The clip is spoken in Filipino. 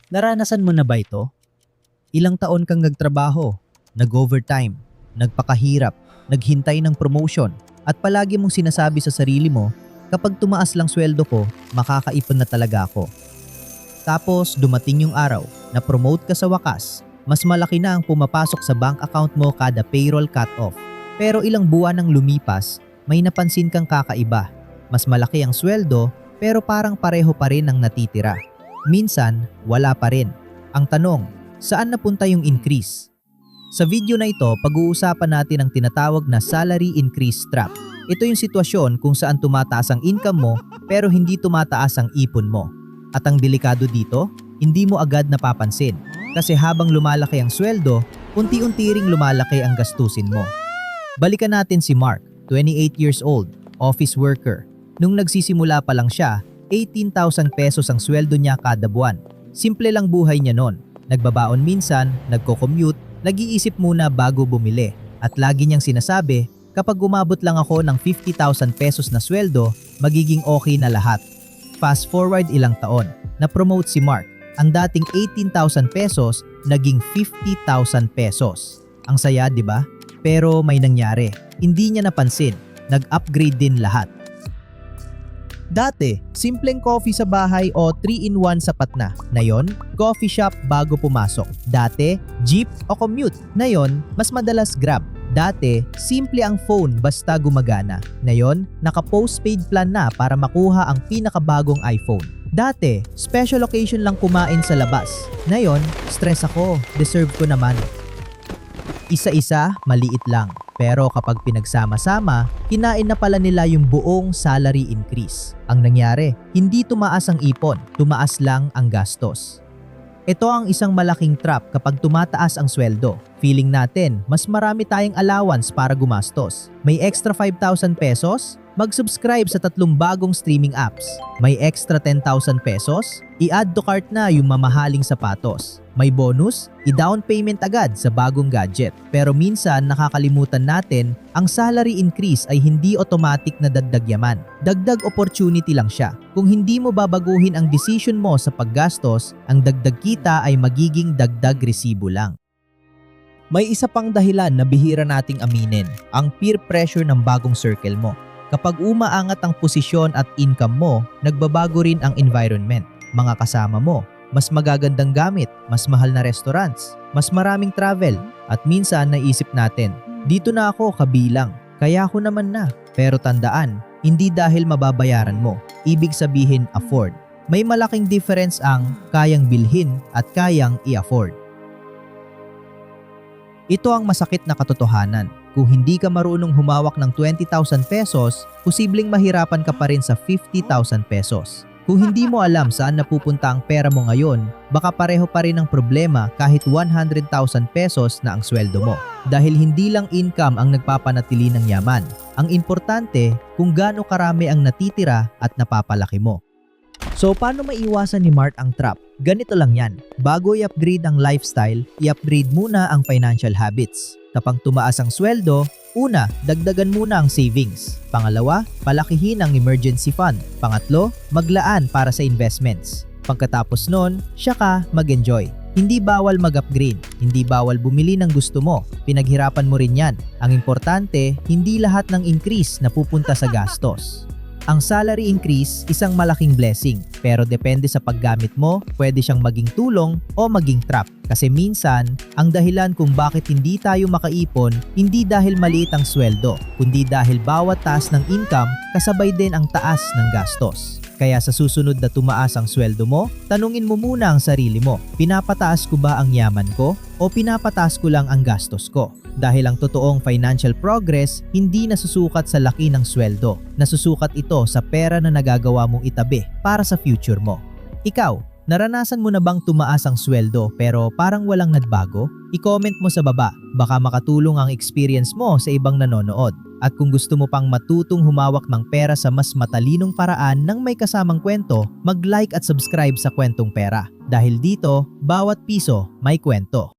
Naranasan mo na ba ito? Ilang taon kang nagtrabaho, nag-overtime, nagpakahirap, naghintay ng promotion, at palagi mong sinasabi sa sarili mo, kapag tumaas lang sweldo ko, makakaipon na talaga ako. Tapos dumating yung araw na promote ka sa wakas, mas malaki na ang pumapasok sa bank account mo kada payroll cut-off. Pero ilang buwan nang lumipas, may napansin kang kakaiba. Mas malaki ang sweldo, pero parang pareho pa rin ang natitira. Minsan, wala pa rin. Ang tanong, saan napunta yung increase? Sa video na ito, pag-uusapan natin ang tinatawag na salary increase trap. Ito yung sitwasyon kung saan tumataas ang income mo pero hindi tumataas ang ipon mo. At ang delikado dito, hindi mo agad napapansin. Kasi habang lumalaki ang sweldo, unti-unti ring lumalaki ang gastusin mo. Balikan natin si Mark, 28 years old, office worker. Nung nagsisimula pa lang siya, 18,000 pesos ang sweldo niya kada buwan. Simple lang buhay niya nun. Nagbabaon minsan, nagko-commute, nag-iisip muna bago bumili. At lagi niyang sinasabi, kapag umabot lang ako ng 50,000 pesos na sweldo, magiging okay na lahat. Fast forward ilang taon, na-promote si Mark. Ang dating 18,000 pesos, naging 50,000 pesos. Ang saya, di ba? Pero may nangyari. Hindi niya napansin. Nag-upgrade din lahat. Dati, simpleng coffee sa bahay o 3-in-1 sapat na. Ngayon, coffee shop bago pumasok. Dati, jeep o commute. Ngayon, mas madalas Grab. Dati, simple ang phone basta gumagana. Ngayon, naka-postpaid plan na para makuha ang pinakabagong iPhone. Dati, special occasion lang kumain sa labas. Ngayon, stress ako, deserve ko naman. Isa-isa, maliit lang. Pero kapag pinagsama-sama, kinain na pala nila yung buong salary increase. Ang nangyari, hindi tumaas ang ipon, tumaas lang ang gastos. Ito ang isang malaking trap kapag tumataas ang sweldo. Feeling natin, mas marami tayong allowance para gumastos. May extra 5,000 pesos? Mag-subscribe sa 3 bagong streaming apps. May extra 10,000 pesos? I-add to cart na yung mamahaling sapatos. May bonus? I-down payment agad sa bagong gadget. Pero minsan nakakalimutan natin, ang salary increase ay hindi automatic na dagdag yaman. Dagdag opportunity lang siya. Kung hindi mo babaguhin ang decision mo sa paggastos, ang dagdag kita ay magiging dagdag resibo lang. May isa pang dahilan na bihira nating aminin, ang peer pressure ng bagong circle mo. Kapag umaangat ang posisyon at income mo, nagbabago rin ang environment. Mga kasama mo, mas magagandang gamit, mas mahal na restaurants, mas maraming travel, at minsan naisip natin, dito na ako kabilang, kaya ako naman na. Pero tandaan, hindi dahil mababayaran mo, ibig sabihin afford. May malaking difference ang kayang bilhin at kayang i-afford. Ito ang masakit na katotohanan. Kung hindi ka marunong humawak ng 20,000 pesos, posibleng mahirapan ka pa rin sa 50,000 pesos. Kung hindi mo alam saan napupunta ang pera mo ngayon, baka pareho pa rin ang problema kahit 100,000 pesos na ang sweldo mo. Dahil hindi lang income ang nagpapanatili ng yaman. Ang importante kung gaano karami ang natitira at napapalaki mo. So paano maiwasan ni Mark ang trap? Ganito lang yan. Bago i-upgrade ang lifestyle, i-upgrade muna ang financial habits. Kapag tumaas ang sweldo, una, dagdagan muna ang savings. Pangalawa, palakihin ang emergency fund. Pangatlo, maglaan para sa investments. Pagkatapos nun, siya ka mag-enjoy. Hindi bawal mag-upgrade, hindi bawal bumili ng gusto mo. Pinaghirapan mo rin yan. Ang importante, hindi lahat ng increase na pupunta sa gastos. Ang salary increase, isang malaking blessing. Pero depende sa paggamit mo, pwede siyang maging tulong o maging trap. Kasi minsan, ang dahilan kung bakit hindi tayo makaipon, hindi dahil maliit ang sweldo, kundi dahil bawat taas ng income, kasabay din ang taas ng gastos. Kaya sa susunod na tumaas ang sweldo mo, tanungin mo muna ang sarili mo, pinapataas ko ba ang yaman ko o pinapataas ko lang ang gastos ko? Dahil ang totoong financial progress hindi nasusukat sa laki ng sweldo. Nasusukat ito sa pera na nagagawa mong itabi para sa future mo. Ikaw, naranasan mo na bang tumaas ang sweldo pero parang walang nagbago? I-comment mo sa baba, baka makatulong ang experience mo sa ibang nanonood. At kung gusto mo pang matutong humawak ng pera sa mas matalinong paraan ng may kasamang kwento, mag-like at subscribe sa Kwentong Pera. Dahil dito, bawat piso may kwento.